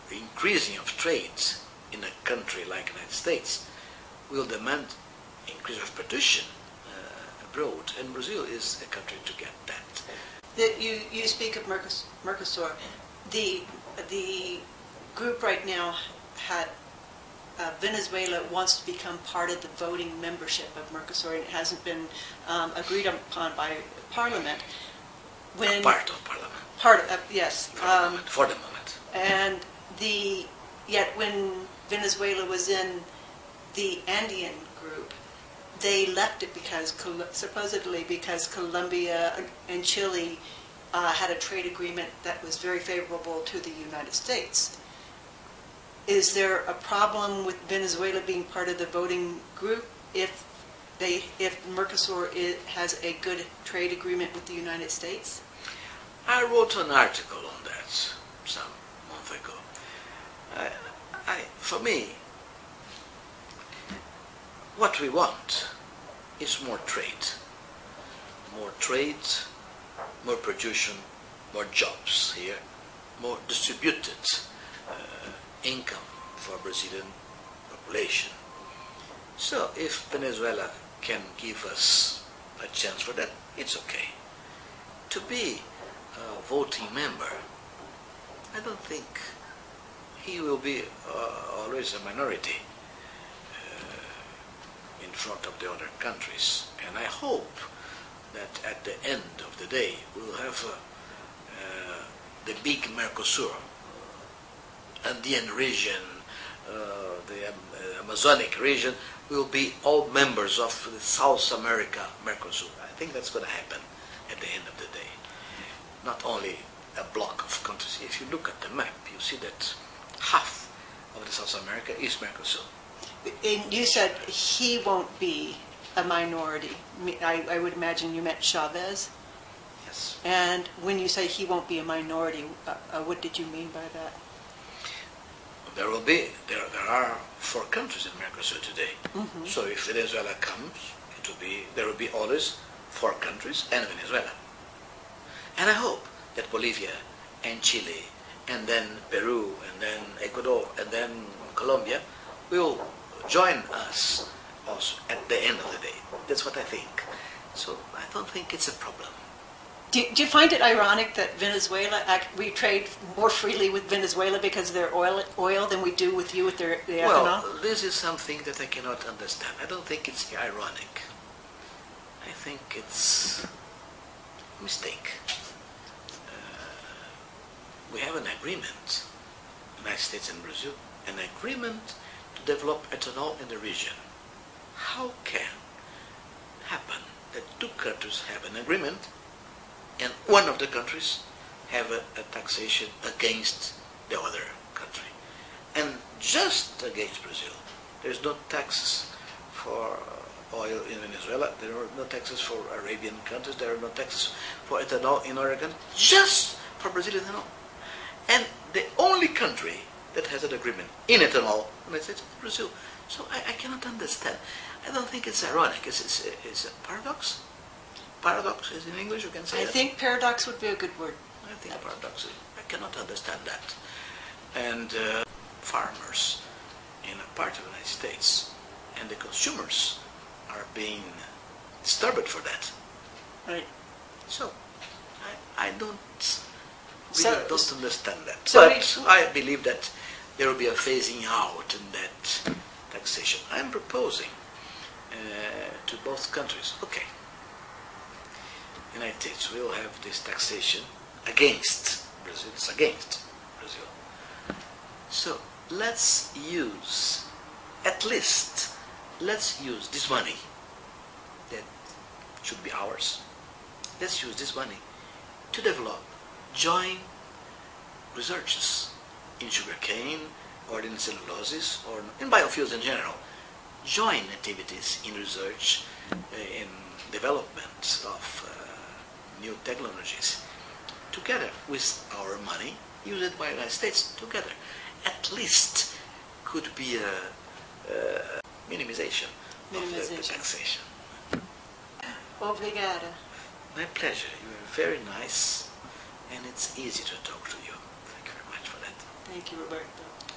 the increasing of trade in a country like the United States will demand increase of production abroad, and Brazil is a country to get that. You speak of Mercosur. The group right now had Venezuela wants to become part of the voting membership of Mercosur, and it hasn't been agreed upon by Parliament. When part of Parliament. Yes. For the moment. And yet when Venezuela was in the Andean group, they left it because supposedly because Colombia and Chile had a trade agreement that was very favorable to the United States. Is there a problem with Venezuela being part of the voting group if Mercosur has a good trade agreement with the United States? I wrote an article on that some month ago. For me, what we want is more trade. More trade, more production, more jobs here, more distributed income for Brazilian population. So if Venezuela can give us a chance for that, it's okay. To be a voting member, I don't think he will be always a minority in front of the other countries. And I hope that at the end of the day we'll have the big Mercosur, Andean region, the Amazonic region will be all members of the South America Mercosur. I think that's going to happen at the end of the day. Not only a block of countries. If you look at the map, you see that half of the South America is Mercosur. And you said he won't be a minority. I would imagine you meant Chavez. Yes. And when you say he won't be a minority, what did you mean by that? There are 4 countries in Mercosur today. Mm-hmm. So if Venezuela comes, there will be always 4 countries and Venezuela. And I hope that Bolivia and Chile and then Peru and then Ecuador and then Colombia will join us also at the end of the day. That's what I think. So I don't think it's a problem. Do you find it ironic that we trade more freely with Venezuela because of their oil than we do with you with the ethanol? Well, this is something that I cannot understand. I don't think it's ironic. I think it's a mistake. We have an agreement, United States and Brazil, an agreement to develop ethanol in the region. How can happen that 2 countries have an agreement and one of the countries have a taxation against the other country? And just against Brazil. There's no taxes for oil in Venezuela, there are no taxes for Arabian countries, there are no taxes for ethanol in Oregon, just for Brazilian ethanol. And the only country that has an agreement in ethanol, is Brazil. So I cannot understand. I don't think it's ironic. It's a paradox. Paradox is in English, you can say I that. think paradox would be a good word. I think paradox. I cannot understand that. And farmers in a part of the United States and the consumers are being disturbed for that. Right. So I don't understand that. So but I believe that there will be a phasing out in that taxation. I'm proposing to both countries, okay, United States will have this taxation against Brazil. It's against Brazil. So let's use this money that should be ours. Let's use this money to develop joint researches in sugarcane or in celluloses or in biofuels in general. Joint activities in research, in development of new technologies, together with our money used by the United States, together. At least could be a minimization of the taxation. Obrigada. My pleasure. You are very nice, and it's easy to talk to you. Thank you very much for that. Thank you, Roberto.